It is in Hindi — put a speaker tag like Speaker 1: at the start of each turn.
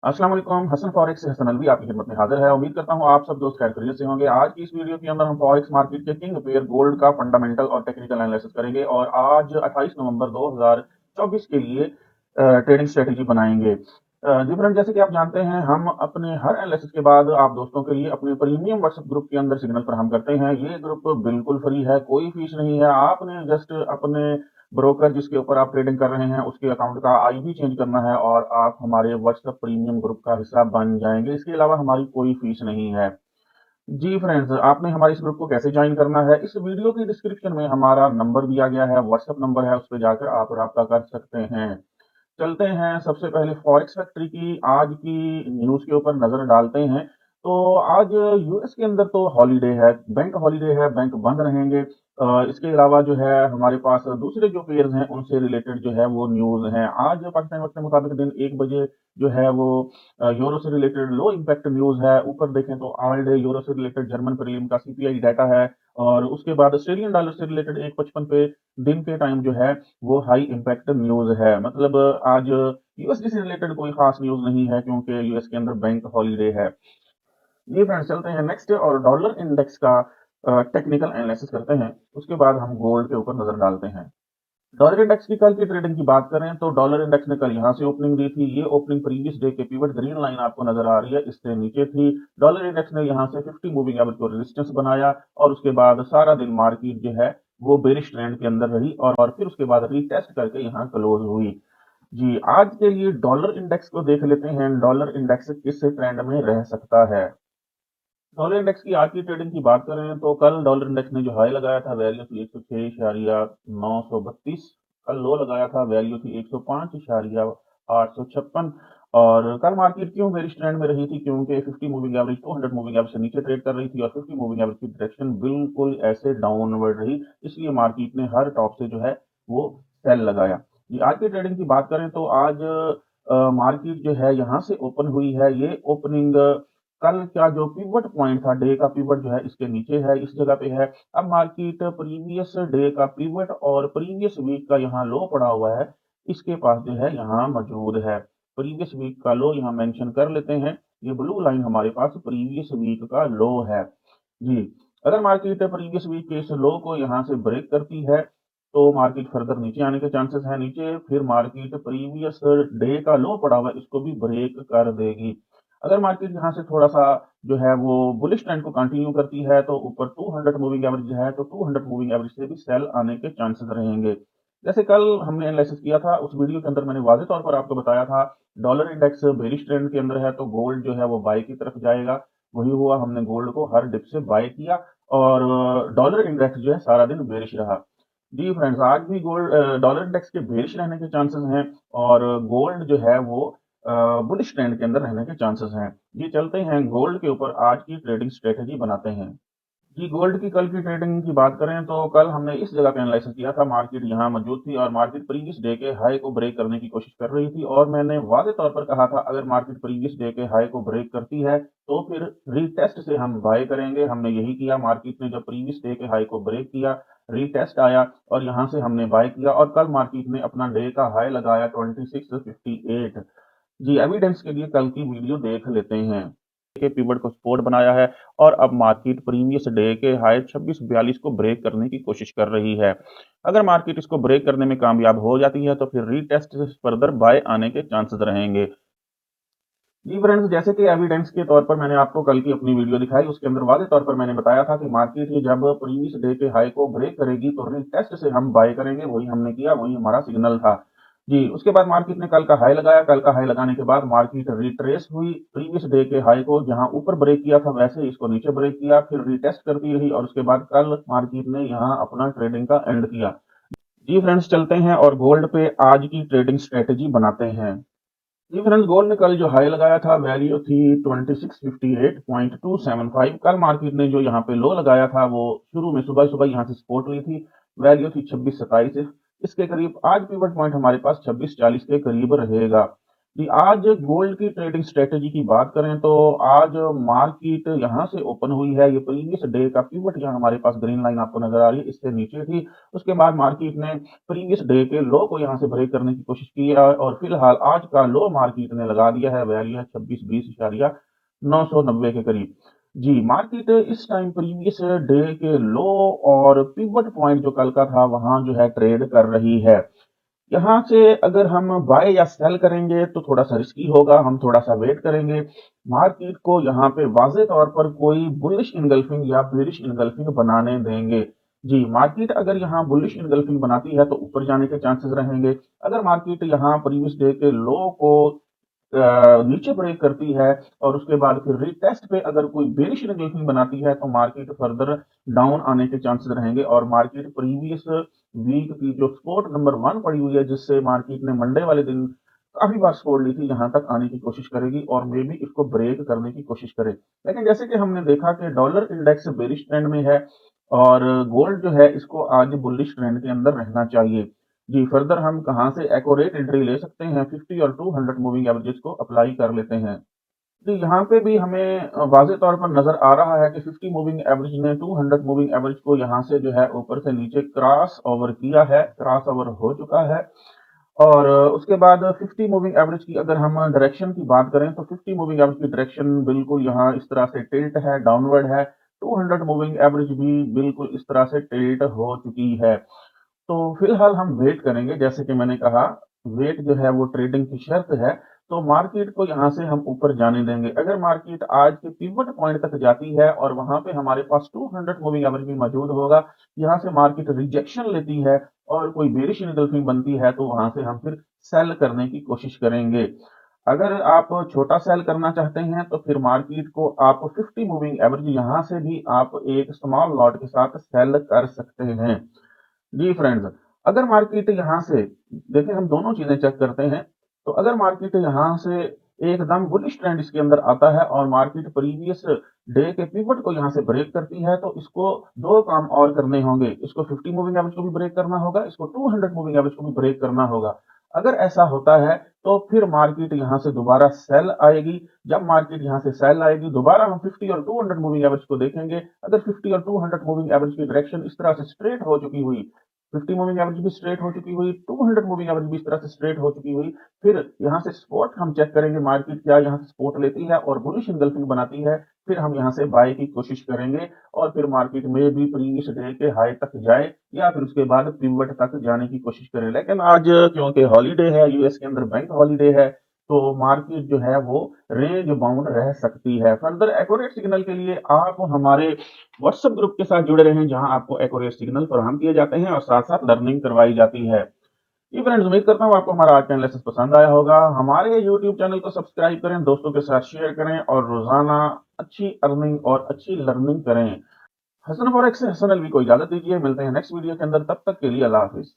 Speaker 1: अस्सलाम वालेकुम। हसन फॉरेक्स से हसन अलवी आपकी खिदमत में हाजिर है। उम्मीद करता हूँ आप सब दोस्त खैर खैरियत से होंगे। आज की इस वीडियो के अंदर हम फॉरेक्स मार्केट के किंग पेयर गोल्ड का फंडामेंटल और टेक्निकल एनालिसिस करेंगे और आज 28 नवंबर 2024 के लिए ट्रेडिंग स्ट्रेटेजी बनाएंगे। जी फ्रेंड, जैसे कि आप जानते हैं हम अपने हर एनालिसिस के बाद आप दोस्तों के लिए अपने प्रीमियम व्हाट्सएप ग्रुप के अंदर सिग्नल फराहम करते हैं। ये ग्रुप बिल्कुल फ्री है, कोई फीस नहीं है। आपने जस्ट अपने ब्रोकर जिसके ऊपर आप ट्रेडिंग कर रहे हैं उसके अकाउंट का आईडी चेंज करना है और आप हमारे व्हाट्सएप प्रीमियम ग्रुप का हिस्सा बन जाएंगे। इसके अलावा हमारी कोई फीस नहीं है। जी फ्रेंड्स, आपने हमारे इस ग्रुप को कैसे ज्वाइन करना है, इस वीडियो की डिस्क्रिप्शन में हमारा नंबर दिया गया है, व्हाट्सएप नंबर है, उस पर जाकर आप राब्ता कर सकते हैं। चलते हैं सबसे पहले फॉरेक्स फैक्ट्री की आज की न्यूज के ऊपर नजर डालते हैं। तो आज यूएस के अंदर तो हॉलीडे है, बैंक हॉलीडे है, बैंक बंद रहेंगे। इसके अलावा जो है हमारे पास दूसरे जो पेयर्स हैं उनसे रिलेटेड जो है वो न्यूज है। आज पाकिस्तान वक्त के मुताबिक दिन 1 बजे जो है वो यूरो से रिलेटेड लो इम्पैक्ट न्यूज है। ऊपर देखें तो ऑल डे यूरो से रिलेटेड जर्मन प्रीलिम का सीपीआई डाटा है और उसके बाद ऑस्ट्रेलियन डॉलर से रिलेटेड 1:55 पे दिन के टाइम जो है वो हाई इम्पैक्ट न्यूज है। मतलब आज यूएसडी से रिलेटेड कोई खास न्यूज नहीं है क्योंकि यूएस के अंदर बैंक हॉलीडे है। ये फ्रेंड्स, चलते हैं नेक्स्ट और डॉलर इंडेक्स का टेक्निकल एनालिसिस करते हैं। उसके बाद हम गोल्ड के ऊपर नजर डालते हैं। डॉलर इंडेक्स की कल की ट्रेडिंग की बात करें तो डॉलर इंडेक्स ने कल यहां से ओपनिंग दी थी। ये ओपनिंग प्रीवियस डे के पिवट ग्रीन लाइन आपको नजर आ रही है, इससे नीचे थी। डॉलर इंडेक्स ने यहां से 50 मूविंग एवरेज को रेजिस्टेंस बनाया और उसके बाद सारा दिन मार्केट जो है वो बेरिश ट्रेंड के अंदर रही और फिर उसके बाद रीटेस्ट करके यहाँ क्लोज हुई। जी, आज के लिए डॉलर इंडेक्स को देख लेते हैं, डॉलर इंडेक्स किस ट्रेंड में रह सकता है। डॉलर इंडेक्स की आज की ट्रेडिंग की बात करें तो कल डॉलर इंडेक्स ने जो हाई लगाया था वैल्यू थी 106.932। कल लो लगाया था वैल्यू थी 105.856। और कल मार्केट क्यों बेरिश ट्रेंड में रही थी, क्योंकि 50 मूविंग एवरेज 200 मूविंग एवरेज से नीचे ट्रेड कर रही थी और 50 मूविंग एवरेज की डायरेक्शन बिल्कुल ऐसे डाउनवर्ड रही। इसलिए मार्केट ने हर टॉप से जो है वो सेल लगाया। ये आज की ट्रेडिंग की बात करें तो आज मार्केट जो है यहाँ से ओपन हुई है। ये ओपनिंग कल का जो पिवट पॉइंट था, डे का पिवट जो है इसके नीचे है, इस जगह पे है। अब मार्केट प्रीवियस डे का पिवट और प्रीवियस वीक का यहाँ लो पड़ा हुआ है, इसके पास जो है यहाँ मौजूद है। प्रीवियस वीक का लो यहाँ मेंशन कर लेते हैं। ये ब्लू लाइन हमारे पास प्रीवियस वीक का लो है। जी, अगर मार्केट प्रीवियस वीक के इस लो को यहाँ से ब्रेक करती है तो मार्केट फर्दर नीचे आने के चांसेस है। नीचे फिर मार्केट प्रीवियस डे का लो पड़ा हुआ है, इसको भी ब्रेक कर देगी। अगर मार्केट यहाँ से थोड़ा सा जो है वो बुलिश ट्रेंड को कंटिन्यू करती है तो ऊपर 200 मूविंग एवरेज है, तो 200 मूविंग एवरेज से भी सेल आने के चांसेस रहेंगे। जैसे कल हमने एनालिसिस किया था, उस वीडियो के अंदर मैंने वाज़ेह तौर पर आपको बताया था डॉलर इंडेक्स बेरिश ट्रेंड के अंदर है तो गोल्ड जो है वो बाय की तरफ जाएगा। वही हुआ, हमने गोल्ड को हर डिप से बाय किया और डॉलर इंडेक्स जो है सारा दिन बेरिश रहा। जी फ्रेंड्स, आज भी गोल्ड डॉलर इंडेक्स के बेरिश रहने के चांसेस हैं और गोल्ड जो है वो बुलिश ट्रेंड के अंदर रहने के चांसेस हैं। ये चलते हैं गोल्ड के ऊपर आज की ट्रेडिंग स्ट्रेटेजी बनाते हैं। जी, गोल्ड की कल की ट्रेडिंग की बात करें तो कल हमने इस जगह पे एनालिसिस किया था, मार्केट यहाँ मौजूद थी और मार्केट प्रीवियस डे के हाई को ब्रेक करने की कोशिश कर रही थी और मैंने वाज़ेह तौर पर कहा था अगर मार्केट प्रीवियस डे के हाई को ब्रेक करती है तो फिर रीटेस्ट से हम बाय करेंगे। हमने यही किया, मार्केट ने जब प्रीवियस डे के हाई को ब्रेक किया, रीटेस्ट आया और यहाँ से हमने बाय किया और कल मार्केट ने अपना डे का हाई लगाया 2658। जी, एविडेंस के लिए कल की वीडियो देख लेते हैं। के पिवट को सपोर्ट बनाया है और अब मार्केट प्रीवियस डे के हाई 2642 को ब्रेक करने की कोशिश कर रही है। अगर मार्केट इसको ब्रेक करने में कामयाब हो जाती है तो फिर रीटेस्ट से फर्दर बाय आने के चांसेस रहेंगे। जी फ्रेंड्स, जैसे कि एविडेंस के तौर पर मैंने आपको कल की अपनी वीडियो दिखाई, उसके अंदर वाज़ेह तौर पर मैंने बताया था कि मार्केट ये जब प्रीवियस डे के हाई को ब्रेक करेगी तो रीटेस्ट से हम बाय करेंगे। वही हमने किया, वही हमारा सिग्नल था। जी, उसके बाद मार्केट ने कल का हाई लगाया। कल का हाई लगाने के बाद मार्केट रिट्रेस हुई प्रीवियस डे के हाई को, जहां ऊपर ब्रेक किया था वैसे ही इसको नीचे ब्रेक किया, फिर रिटेस्ट करती रही और उसके बाद कल मार्केट ने यहां अपना ट्रेडिंग का एंड किया। जी फ्रेंड्स, चलते हैं और गोल्ड पे आज की ट्रेडिंग स्ट्रेटेजी बनाते हैं। जी फ्रेंड्स, गोल्ड ने कल जो हाई लगाया था वैल्यू थी 2658.275। कल मार्केट ने जो यहाँ पे लो लगाया था वो शुरू में सुबह सुबह यहाँ से सपोर्ट ली थी, वैल्यू थी 2627 इसके करीब। आज पिवट पॉइंट हमारे पास 2640 के करीब रहेगा। जी, आज गोल्ड की ट्रेडिंग स्ट्रेटेजी की बात करें तो आज मार्केट यहाँ से ओपन हुई है। ये प्रीवियस डे का पिवट यहाँ हमारे पास ग्रीन लाइन आपको नज़र आ रही है, इससे नीचे थी। उसके बाद मार्केट ने प्रीवियस डे के लो को यहाँ से ब्रेक करने की कोशिश की है और फिलहाल आज का लो मार्केट ने लगा दिया है, वैल्यू है 2620.990 के करीब। जी, मार्केट इस टाइम प्रीवियस डे के लो और पिवट पॉइंट जो कल का था, वहाँ जो है ट्रेड कर रही है। यहाँ से अगर हम बाय या सेल करेंगे तो थोड़ा-सा रिस्की होगा, हम थोड़ा-सा वेट करेंगे। मार्केट को यहाँ पे वाज़ेह तौर पर कोई बुलिश एंगल्फिंग या बेयरिश एंगल्फिंग बनाने देंगे। जी, मार्केट अगर यहाँ बुलिश एंगल्फिंग बनाती है तो ऊपर जाने के चांसेस रहेंगे। अगर मार्केट यहाँ प्रीवियस डे के लो को नीचे ब्रेक करती है और उसके बाद फिर रीटेस्ट पे अगर कोई बेरिश एंगल्फिंग बनाती है तो मार्केट फर्दर डाउन आने के चांसेस रहेंगे और मार्केट प्रीवियस वीक की जो सपोर्ट नंबर 1 पड़ी हुई है, जिससे मार्केट ने मंडे वाले दिन काफी बार सपोर्ट ली थी, यहां तक आने की कोशिश करेगी और मे बी इसको ब्रेक करने की कोशिश करे। लेकिन जैसे कि हमने देखा कि डॉलर इंडेक्स बेरिश ट्रेंड में है और गोल्ड जो है इसको आज बुलिश ट्रेंड के अंदर रहना चाहिए। जी, फर्दर हम कहाँ से एक्यूरेट एंट्री ले सकते हैं, 50 और 200 मूविंग एवरेजेस को अप्लाई कर लेते हैं। जी, यहाँ पे भी हमें वाज़ेह तौर पर नज़र आ रहा है कि 50 मूविंग एवरेज ने 200 मूविंग एवरेज को यहाँ से जो है ऊपर से नीचे क्रॉस ओवर किया है, क्रॉस ओवर हो चुका है। और उसके बाद 50 मूविंग एवरेज की अगर हम डायरेक्शन की बात करें तो 50 मूविंग एवरेज की डायरेक्शन बिल्कुल यहाँ इस तरह से टिल्ट है, डाउनवर्ड है। 200 मूविंग एवरेज भी बिल्कुल इस तरह से टिल्ट हो चुकी है। तो फिलहाल हम वेट करेंगे, जैसे कि मैंने कहा, वेट जो है वो ट्रेडिंग की शर्त है। तो मार्केट को यहाँ से हम ऊपर जाने देंगे। अगर मार्केट आज के पिवट पॉइंट तक जाती है और वहां पे हमारे पास 200 मूविंग एवरेज भी मौजूद होगा, यहाँ से मार्केट रिजेक्शन लेती है और कोई बेरिश एंगल्फिंग बनती है तो वहां से हम फिर सेल करने की कोशिश करेंगे। अगर आप छोटा सेल करना चाहते हैं तो फिर मार्केट को आप 50 मूविंग एवरेज यहाँ से भी आप एक स्मॉल लॉट के साथ सेल कर सकते हैं। जी फ्रेंड्स, अगर मार्केट यहाँ से देखिए, हम दोनों चीजें चेक करते हैं। तो अगर मार्केट यहाँ से एकदम बुलिश ट्रेंड इसके अंदर आता है और मार्केट प्रीवियस डे के पिवट को यहाँ से ब्रेक करती है तो इसको दो काम और करने होंगे। इसको 50 मूविंग एवरेज को भी ब्रेक करना होगा, इसको 200 मूविंग एवरेज को भी ब्रेक करना होगा। अगर ऐसा होता है तो फिर मार्केट यहाँ से दोबारा सेल आएगी। जब मार्केट यहाँ से सेल आएगी, दोबारा हम 50 और 200 मूविंग एवरेज को देखेंगे। अगर 50 और 200 मूविंग एवरेज की डायरेक्शन इस तरह से स्ट्रेट हो चुकी हुई, 50 मूविंग एवरेज भी स्ट्रेट हो चुकी हुई, 200 मूविंग एवरेज भी इस तरह से स्ट्रेट हो चुकी हुई, फिर यहाँ से सपोर्ट हम चेक करेंगे, मार्केट क्या यहाँ से सपोर्ट लेती है और बुलिश एंगल्फिंग बनाती है, फिर हम यहाँ से बाय की कोशिश करेंगे और फिर मार्केट में भी प्रीवियस डे के हाई तक जाए या फिर उसके बाद पिवट तक जाने की कोशिश करें। लेकिन आज क्योंकि हॉलीडे है, यूएस के अंदर बैंक हॉलीडे है, तो मार्केट जो है वो रेंज बाउंड रह सकती है। फर्दर एक्यूरेट सिग्नल के लिए आप हमारे व्हाट्सएप ग्रुप के साथ जुड़े रहें, जहां आपको एक्यूरेट सिग्नल फराहम किए जाते हैं और साथ साथ लर्निंग करवाई जाती है। जी फ्रेंड्स, उम्मीद करता हूँ आपको हमारा आज का एनालिसिस पसंद आया होगा। हमारे यूट्यूब चैनल को सब्सक्राइब करें, दोस्तों के साथ शेयर करें और रोजाना अच्छी अर्निंग और अच्छी लर्निंग करें। हसन फॉरेक्स से हसन अलवी को इजाजत दीजिए, मिलते हैं नेक्स्ट वीडियो के अंदर, तब तक के लिए अल्लाह हाफिज।